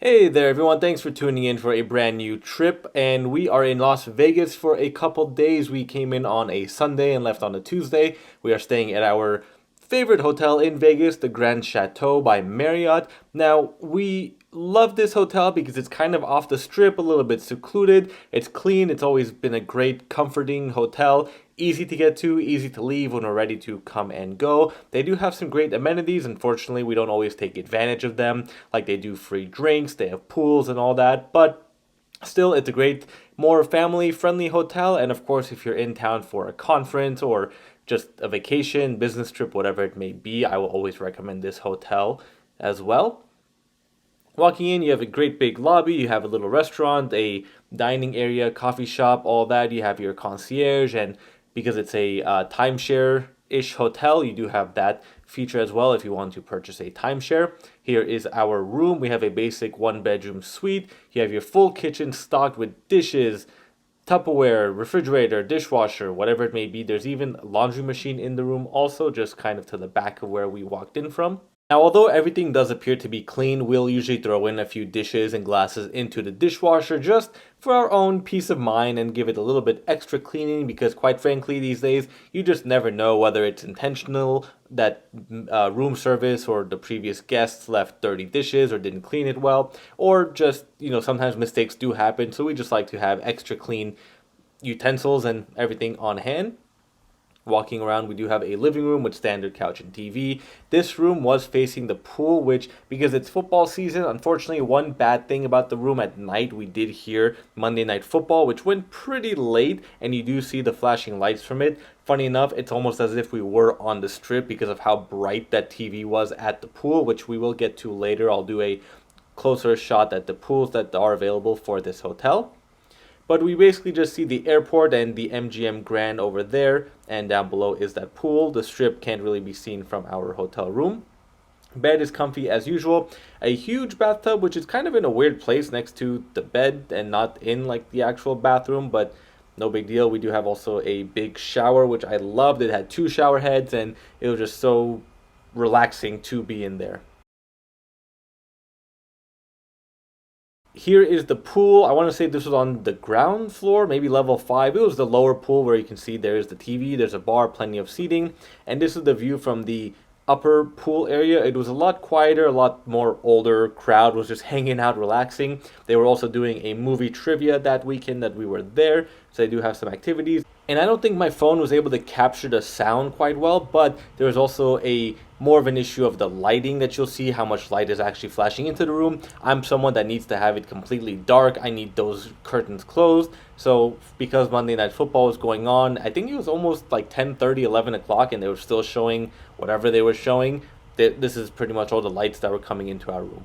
Hey there, everyone. Thanks for tuning in for a brand new trip. And we are in Las Vegas for a couple days. We came in on a Sunday and left on a Tuesday. We are staying at our favorite hotel in Vegas, the Grand Chateau by Marriott. Now, we love this hotel because it's kind of off the strip, a little bit secluded. It's clean. It's always been a great, comforting hotel. Easy to get to, easy to leave when we're ready to come and go. They do have some great amenities. Unfortunately, we don't always take advantage of them. Like they do free drinks, they have pools and all that. But still, it's a great, more family friendly hotel. And of course, if you're in town for a conference or just a vacation, business trip, whatever it may be, I will always recommend this hotel as well. Walking in, you have a great big lobby, you have a little restaurant, a dining area, coffee shop, all that. You have your concierge, and because it's a timeshare ish hotel, you do have that feature as well if you want to purchase a timeshare. Here is our room. We have a basic one bedroom suite. You have your full kitchen stocked with dishes, Tupperware, refrigerator, dishwasher, whatever it may be. There's even a laundry machine in the room, also, just kind of to the back of where we walked in from. Now, although everything does appear to be clean, we'll usually throw in a few dishes and glasses into the dishwasher just for our own peace of mind and give it a little bit extra cleaning because, quite frankly, these days you just never know whether it's intentional that room service or the previous guests left dirty dishes or didn't clean it well, or just, sometimes mistakes do happen. So we just like to have extra clean utensils and everything on hand. Walking around, we do have a living room with standard couch and TV. This room was facing the pool, which, because it's football season, unfortunately, one bad thing about the room at night, we did hear Monday Night Football, which went pretty late, and you do see the flashing lights from it. Funny enough, it's almost as if we were on the strip because of how bright that TV was at the pool, which we will get to later. I'll do a closer shot at the pools that are available for this hotel. But we basically just see the airport and the MGM Grand over there, and down below is that pool. The strip can't really be seen from our hotel room. Bed is comfy as usual. A huge bathtub, which is kind of in a weird place next to the bed and not in like the actual bathroom, but no big deal. We do have also a big shower, which I loved. It had two shower heads, and it was just so relaxing to be in there. Here is the pool. I want to say this was on the ground floor, maybe level 5. It was the lower pool where you can see there's the TV, there's a bar, plenty of seating. And this is the view from the upper pool area. It was a lot quieter, a lot more older crowd was just hanging out, relaxing. They were also doing a movie trivia that weekend that we were there, so they do have some activities. And I don't think my phone was able to capture the sound quite well, but there was also a more of an issue of the lighting that you'll see how much light is actually flashing into the room. I'm someone that needs to have it completely dark. I need those curtains closed. So because Monday Night Football was going on, I think it was almost like 10:30, 11 o'clock, and they were still showing whatever they were showing. This is pretty much all the lights that were coming into our room.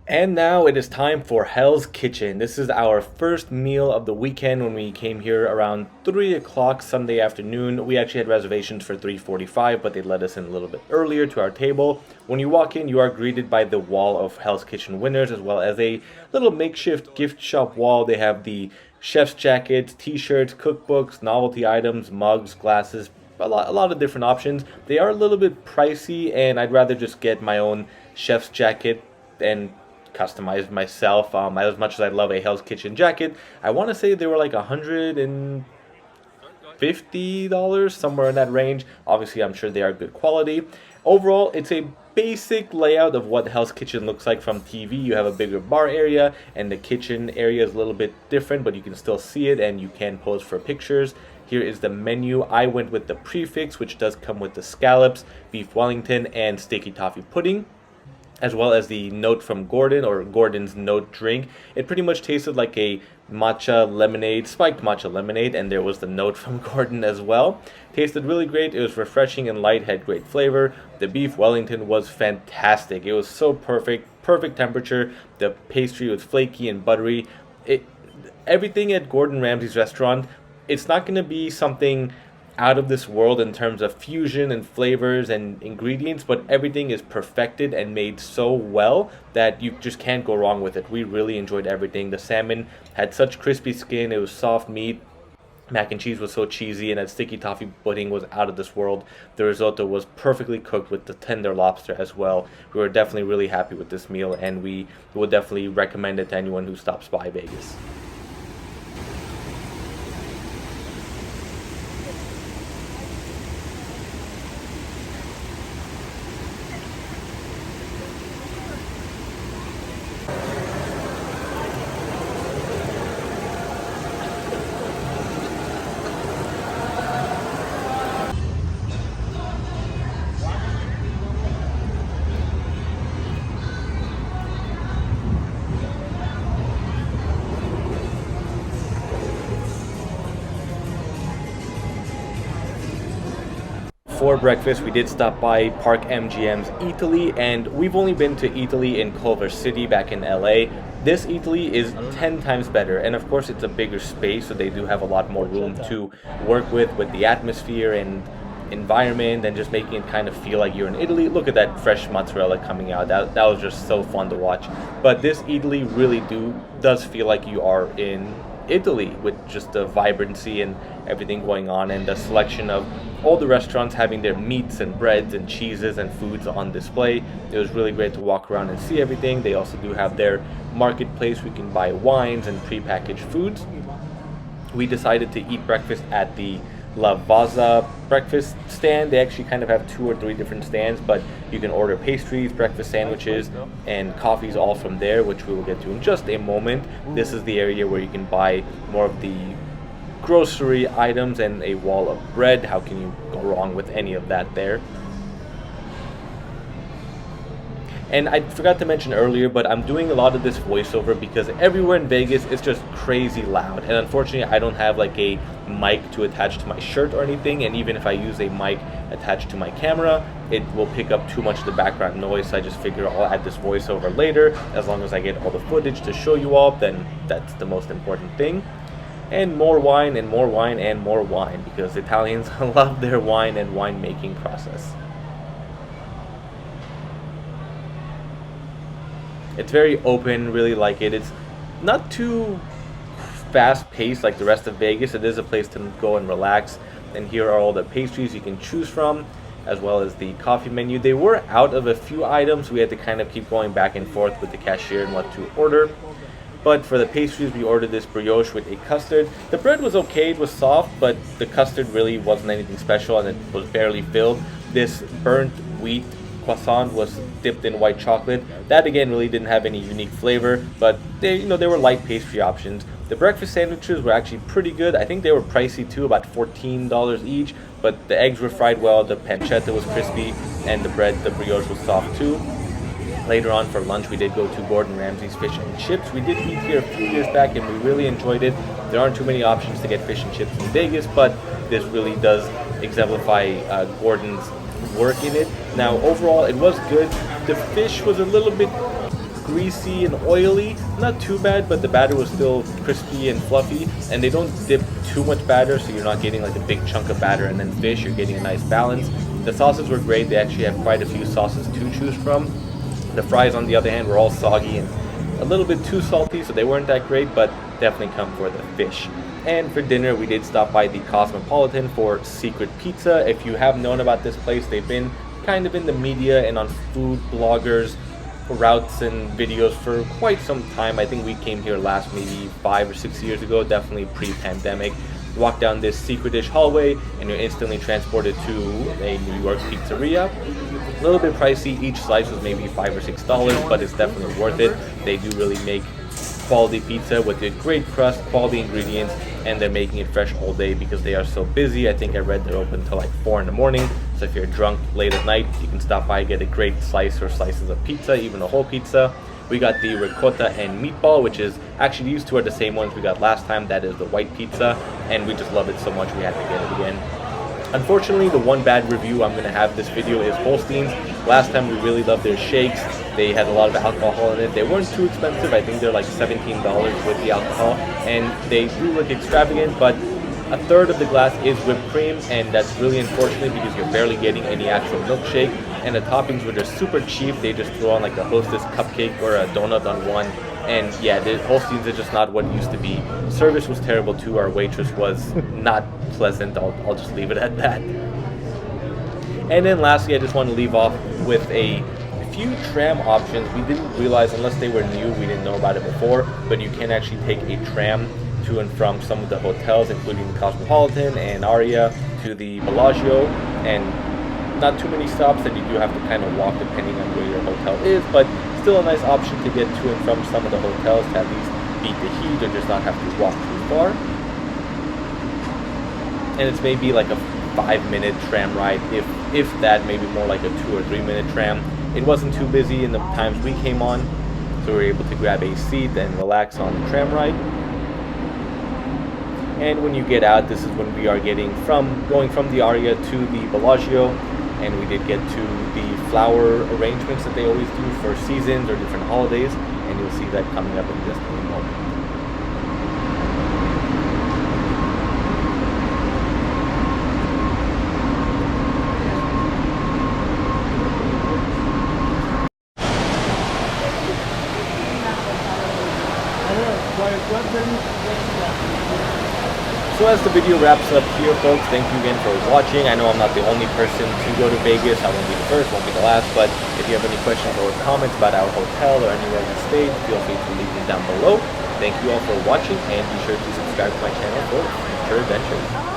And now it is time for Hell's Kitchen. This is our first meal of the weekend when we came here around 3 o'clock Sunday afternoon. We actually had reservations for 3:45, but they let us in a little bit earlier to our table. When you walk in, you are greeted by the wall of Hell's Kitchen winners, as well as a little makeshift gift shop wall. They have the chef's jackets, t-shirts, cookbooks, novelty items, mugs, glasses, a lot of different options. They are a little bit pricey, and I'd rather just get my own chef's jacket and customized myself. As much as I love a Hell's Kitchen jacket, I want to say they were like $150, somewhere in that range. Obviously, I'm sure they are good quality. Overall, it's a basic layout of what Hell's Kitchen looks like from TV. You have a bigger bar area, and the kitchen area is a little bit different, but you can still see it, and you can pose for pictures. Here is the menu. I went with the prefix, which does come with the scallops, beef Wellington, and sticky toffee pudding, as well as the note from Gordon, or Gordon's note drink. It pretty much tasted like a matcha lemonade, spiked matcha lemonade, and there was the note from Gordon as well. Tasted really great. It was refreshing and light, had great flavor. The beef Wellington was fantastic. It was so perfect temperature. The pastry was flaky and buttery. Everything at Gordon Ramsay's restaurant, it's not going to be something out of this world in terms of fusion and flavors and ingredients, but everything is perfected and made so well that you just can't go wrong with it. We really enjoyed everything. The salmon had such crispy skin, it was soft meat. Mac and cheese was so cheesy, and that sticky toffee pudding was out of this world. The risotto was perfectly cooked with the tender lobster as well. We were definitely really happy with this meal, and we would definitely recommend it to anyone who stops by Vegas. For breakfast, we did stop by Park MGM's Eataly, and we've only been to Eataly in Culver City back in LA. This Eataly is 10 times better, and of course it's a bigger space, so they do have a lot more room to work with the atmosphere and environment, and just making it kind of feel like you're in Italy. Look at that fresh mozzarella coming out. That was just so fun to watch. But this Eataly really does feel like you are in Italy, with just the vibrancy and everything going on, and the selection of all the restaurants having their meats and breads and cheeses and foods on display. It was really great to walk around and see everything. They also do have their marketplace where you can buy wines and prepackaged foods. We decided to eat breakfast at the La Vaza breakfast stand. They actually kind of have 2 or 3 different stands, but you can order pastries, breakfast sandwiches, and coffees all from there, which we will get to in just a moment. This is the area where you can buy more of the grocery items and a wall of bread. How can you go wrong with any of that there? And I forgot to mention earlier, but I'm doing a lot of this voiceover because everywhere in Vegas it's just crazy loud. And unfortunately, I don't have like a mic to attach to my shirt or anything. And even if I use a mic attached to my camera, it will pick up too much of the background noise. So I just figure I'll add this voiceover later. As long as I get all the footage to show you all, then that's the most important thing. And more wine and more wine and more wine, because Italians love their wine and winemaking process. It's very open, really like it. It's not too fast paced like the rest of Vegas. It is a place to go and relax. And here are all the pastries you can choose from, as well as the coffee menu. They were out of a few items. We had to kind of keep going back and forth with the cashier and what to order. But for the pastries, we ordered this brioche with a custard. The bread was okay, it was soft, but the custard really wasn't anything special, and it was barely filled. This burnt wheat croissant was dipped in white chocolate. That again really didn't have any unique flavor, but they were light pastry options. The breakfast sandwiches were actually pretty good. I think they were pricey too, about $14 each, but the eggs were fried well, the pancetta was crispy, and the brioche was soft too. Later on for lunch, we did go to Gordon Ramsay's Fish and Chips. We did eat here a few years back, and we really enjoyed it. There aren't too many options to get fish and chips in Vegas, but this really does exemplify Gordon's work in it. Now, overall, it was good. The fish was a little bit greasy and oily. Not too bad, but the batter was still crispy and fluffy, and they don't dip too much batter, so you're not getting like a big chunk of batter and then fish. You're getting a nice balance. The sauces were great. They actually have quite a few sauces to choose from. The fries, on the other hand, were all soggy and a little bit too salty, so they weren't that great, but definitely come for the fish. And for dinner, we did stop by the Cosmopolitan for Secret Pizza. If you have known about this place, they've been kind of in the media and on food bloggers' routes and videos for quite some time. I think we came here last maybe 5 or 6 years ago, definitely pre-pandemic. Walk down this secret-ish hallway and you're instantly transported to a New York pizzeria. A little bit pricey. Each slice was maybe $5 or $6, but it's definitely worth it. They do really make quality pizza with a great crust, quality ingredients, and they're making it fresh all day because they are so busy. I think I read they're open till like 4 in the morning. So if you're drunk late at night, you can stop by and get a great slice or slices of pizza, even a whole pizza. We got the ricotta and meatball, which is actually, these two are the same ones we got last time. That is the white pizza, and we just love it so much we had to get it again. Unfortunately, the one bad review I'm going to have this video is Holstein's. Last time we really loved their shakes. They had a lot of alcohol in it. They weren't too expensive. I think they're like $17 with the alcohol, and they do look extravagant, but a third of the glass is whipped cream, and that's really unfortunate because you're barely getting any actual milkshake. And the toppings were just super cheap. They just throw on like a Hostess cupcake or a donut on one. And yeah, the Holsteins are just not what it used to be. Service was terrible too. Our waitress was not pleasant. I'll just leave it at that. And then lastly, I just want to leave off with a few tram options. We didn't realize, unless they were new, we didn't know about it before, but you can actually take a tram to and from some of the hotels, including the Cosmopolitan and Aria, to the Bellagio, and not too many stops, and you do have to kind of walk depending on where your hotel is, but still a nice option to get to and from some of the hotels to at least beat the heat or just not have to walk too far. And it's maybe like a 5-minute tram ride, if that, maybe more like a 2 or 3 minute tram. It wasn't too busy in the times we came on, so we were able to grab a seat and relax on the tram ride. And when you get out, this is when we are going from the Aria to the Bellagio, and we did get to the flower arrangements that they always do for seasons or different holidays, and you'll see that coming up in just a moment. So as the video wraps up here, folks, thank you again for watching. I know I'm not the only person to go to Vegas. I won't be the first, won't be the last, but if you have any questions or comments about our hotel or anywhere we stayed, feel free to leave them down below. Thank you all for watching, and be sure to subscribe to my channel for future adventures.